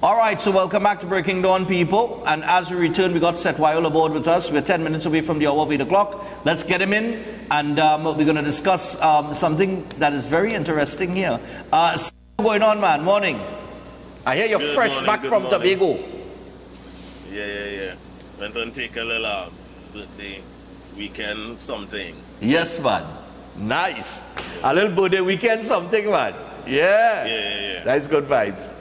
All right, so welcome back to Breaking Dawn, people. And as we return, we got Seth Weil aboard with us. We're 10 minutes away from the hour of 8 o'clock. Let's get him in, and we're going to discuss something that is very interesting here. What's going on, man? Morning. I hear you're Good fresh morning, back good from morning. Tobago. Yeah. Went and take a little birthday weekend something. Yes, man. Nice. A little birthday weekend something, man. Yeah. That's good vibes.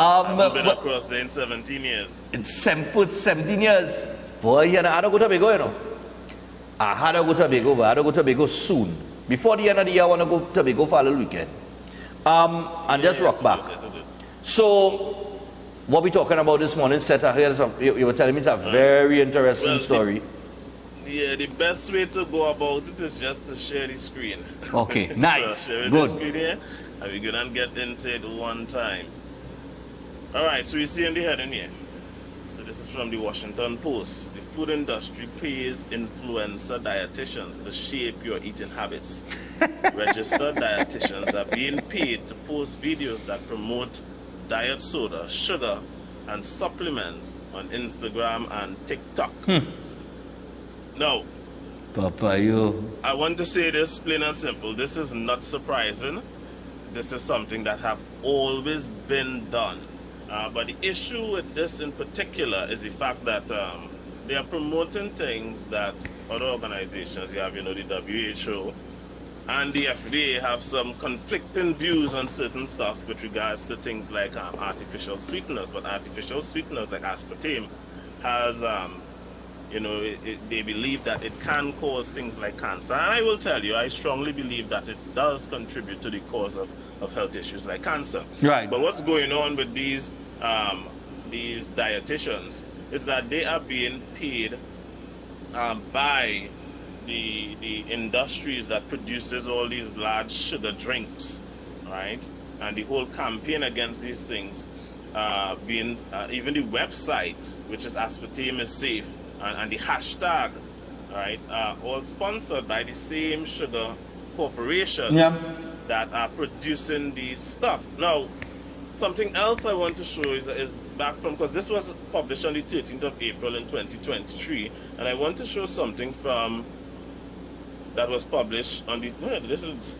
I've been across there in 17 years. It's 17 years. Boy, you know, I don't go to Tobago, you know. I had to go to Tobago, but I had to go to Tobago soon. Before the end of the year, I want to go to Tobago for a little weekend. And just rock back. So, what we talking about this morning, Seth, I heard you were telling me it's a very interesting story. The best way to go about it is just to share the screen. Okay, nice. So share Good. the screen here, and we're going to get into it one time. Alright, so you see in the heading here. So this is from the Washington Post. The food industry pays influencer dietitians to shape your eating habits. Registered dietitians are being paid to post videos that promote diet soda, sugar, and supplements on Instagram and TikTok. Now, I want to say this plain and simple. This is not surprising. This is something that have always been done. But the issue with this in particular is the fact that they are promoting things that other organizations, you have, you know, the WHO and the FDA have some conflicting views on certain stuff with regards to things like artificial sweeteners. But artificial sweeteners like aspartame has, you know, they believe that it can cause things like cancer. And I will tell you, I strongly believe that it does contribute to the cause of health issues like cancer. Right. But what's going on with these dietitians is that they are being paid by the industries that produces all these large sugar drinks, right? And the whole campaign against these things being even the website, which is aspartame is safe, and the hashtag, right, all sponsored by the same sugar corporations that are producing these stuff. Now, something else I want to show is back from, because this was published on the 13th of April in 2023, and I want to show something from that was published on the, this is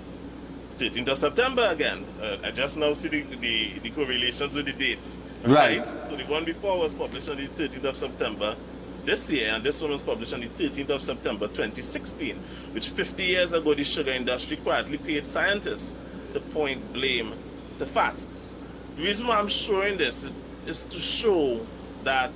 13th of September again. I just now see the correlations with the dates. Right. So the one before was published on the 13th of September this year, and this one was published on the 13th of September 2016, which 50 years ago the sugar industry quietly paid scientists to point blame to fat. The reason why I'm showing this is to show that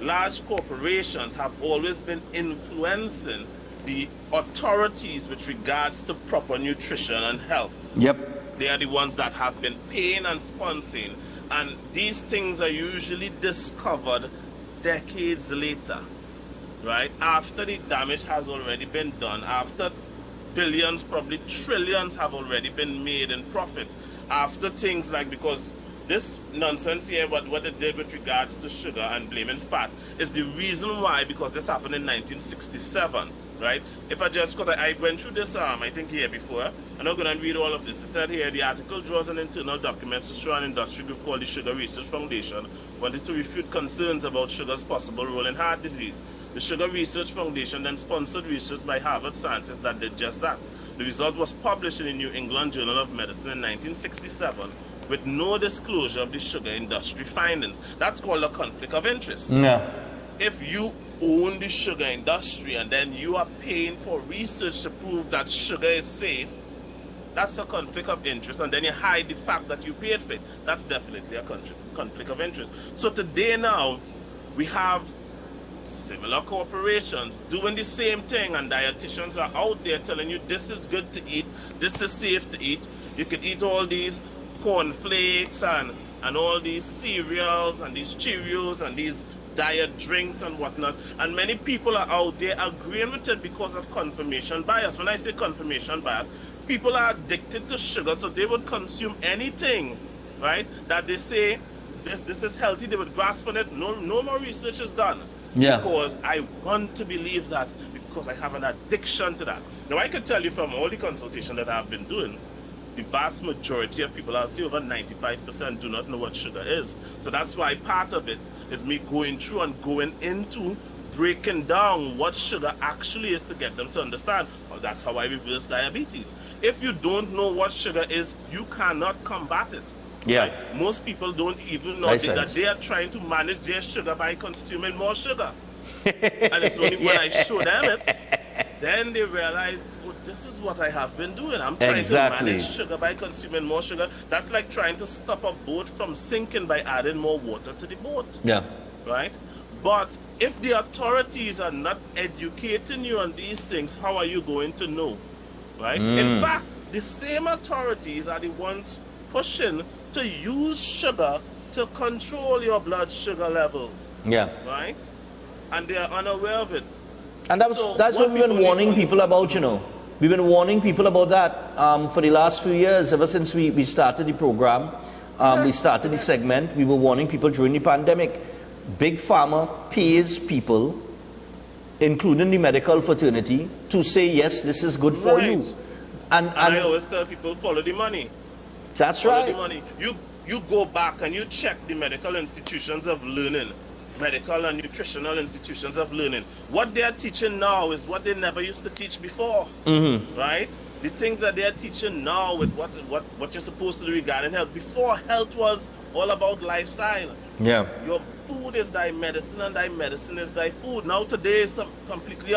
large corporations have always been influencing the authorities with regards to proper nutrition and health. Yep. They are the ones that have been paying and sponsoring, and these things are usually discovered decades later, right? After the damage has already been done, after billions, probably trillions have already been made in profit, after things like, because this nonsense here, what they did with regards to sugar and blaming fat is the reason why, because this happened in 1967, right? If I just, because I went through this, I think here before, I'm not going to read all of this. It said here, the article draws on internal documents to show an industry group called the Sugar Research Foundation wanted to refute concerns about sugar's possible role in heart disease. The Sugar Research Foundation then sponsored research by Harvard scientists that did just that. The result was published in the New England Journal of Medicine in 1967 with no disclosure of the sugar industry findings. That's called a conflict of interest. Yeah. If you own the sugar industry and then you are paying for research to prove that sugar is safe, that's a conflict of interest, and then you hide the fact that you paid for it. That's definitely a conflict of interest. So today now, we have similar corporations doing the same thing, and dietitians are out there telling you this is good to eat, this is safe to eat. You can eat all these cornflakes and all these cereals and these Cheerios and these diet drinks and whatnot, and many people are out there agreeing with it because of confirmation bias. When I say confirmation bias, people are addicted to sugar, so they would consume anything, right, that they say this is healthy. They would grasp on it. No more research is done. Yeah. Because I want to believe that, because I have an addiction to that. Now I can tell you from all the consultation that I've been doing, the vast majority of people, I'll say over 95%, do not know what sugar is. So that's why part of it is me going through and going into breaking down what sugar actually is to get them to understand. Well, that's how I reverse diabetes. If you don't know what sugar is, you cannot combat it. Yeah. Right? Most people don't even know that they are trying to manage their sugar by consuming more sugar. And it's only when I show them it, then they realize, oh, this is what I have been doing. I'm trying to manage sugar by consuming more sugar. That's like trying to stop a boat from sinking by adding more water to the boat. Yeah. Right? But if the authorities are not educating you on these things, how are you going to know? Right? In fact, the same authorities are the ones pushing to use sugar to control your blood sugar levels. Yeah. Right? And they are unaware of it. And that's what we've been warning people about, you know. We've been warning people about that for the last few years, ever since we started the program. We started the segment. We were warning people during the pandemic. Big Pharma pays people, including the medical fraternity, to say, yes, this is good for you. And I always tell people, follow the money. That's follow right. The money. You go back and you check the medical institutions of learning, medical and nutritional institutions of learning. What they are teaching now is what they never used to teach before. Right? The things that they are teaching now with what you're supposed to do regarding health. Before, health was all about lifestyle. Yeah. Your food is thy medicine and thy medicine is thy food. Now today is completely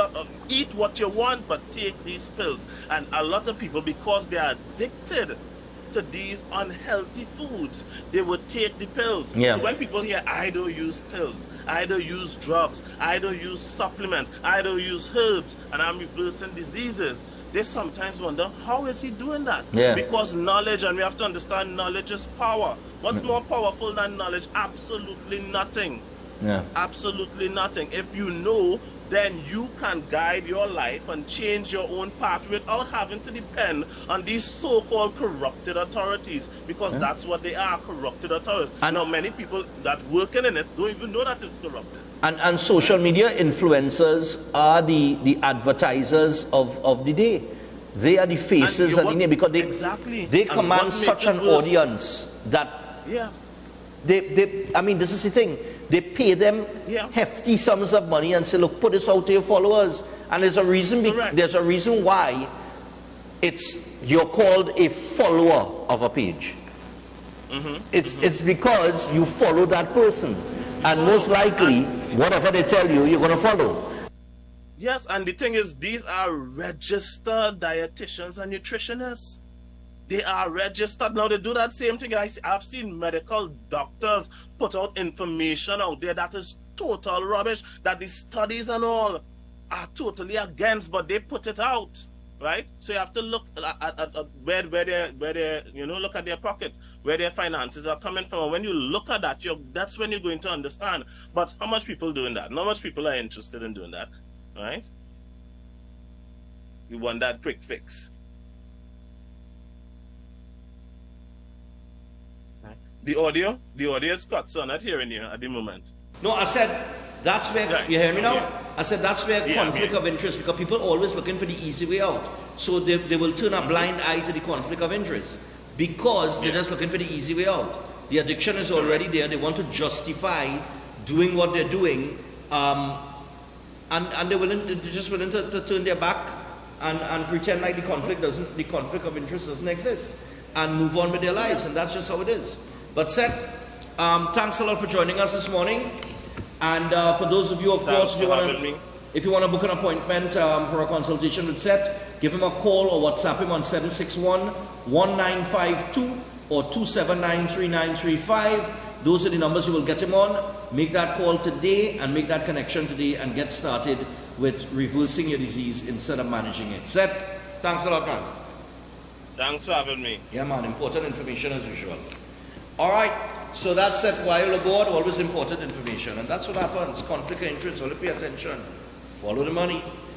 eat what you want but take these pills. And a lot of people, because they are addicted to these unhealthy foods, they would take the pills. Yeah. So when people hear, I don't use pills, I don't use drugs, I don't use supplements, I don't use herbs, and I'm reversing diseases, they sometimes wonder, how is he doing that? Yeah. Because knowledge, and we have to understand, knowledge is power. What's more powerful than knowledge? Absolutely nothing. Yeah. Absolutely nothing. If you know, then you can guide your life and change your own path without having to depend on these so-called corrupted authorities, because that's what they are, corrupted authorities. And now many people that working in it don't even know that it's corrupted. And social media influencers are the advertisers of the day. They are the faces of the name, because they command such an audience that I mean, this is the thing. They pay them hefty sums of money and say, look, put this out to your followers. And there's a reason. There's a reason why you're called a follower of a page. It's because you follow that person, and most likely, whatever they tell you, you're going to follow. Yes, and the thing is, these are registered dietitians and nutritionists. They are registered. Now they do that same thing. I've seen medical doctors put out information out there that is total rubbish, that the studies and all are totally against, but they put it out, right? So you have to look at where they look at their pocket, where their finances are coming from. And when you look at that, that's when you're going to understand. But how much people doing that? Not much people are interested in doing that, right? We want that quick fix. The audio is cut, so I'm not hearing you at the moment. No, I said that's where you hear me now. I said that's where conflict of interest, because people are always looking for the easy way out. So they will turn a blind eye to the conflict of interest because they're just looking for the easy way out. The addiction is already there. They want to justify doing what they're doing, and they're just willing to turn their back and pretend like the conflict of interest doesn't exist, and move on with their lives, and that's just how it is. But Seth, thanks a lot for joining us this morning. And for those of you, of course, if you want to book an appointment for a consultation with Seth, give him a call or WhatsApp him on 761-1952 or 279-3935. Those are the numbers you will get him on. Make that call today and make that connection today and get started with reversing your disease instead of managing it. Seth, thanks a lot, man. Thanks for having me. Yeah, man, important information as usual. All right, so that's Seth while aboard, always important information. And that's what happens. Conflict of interest, only pay attention. Follow the money.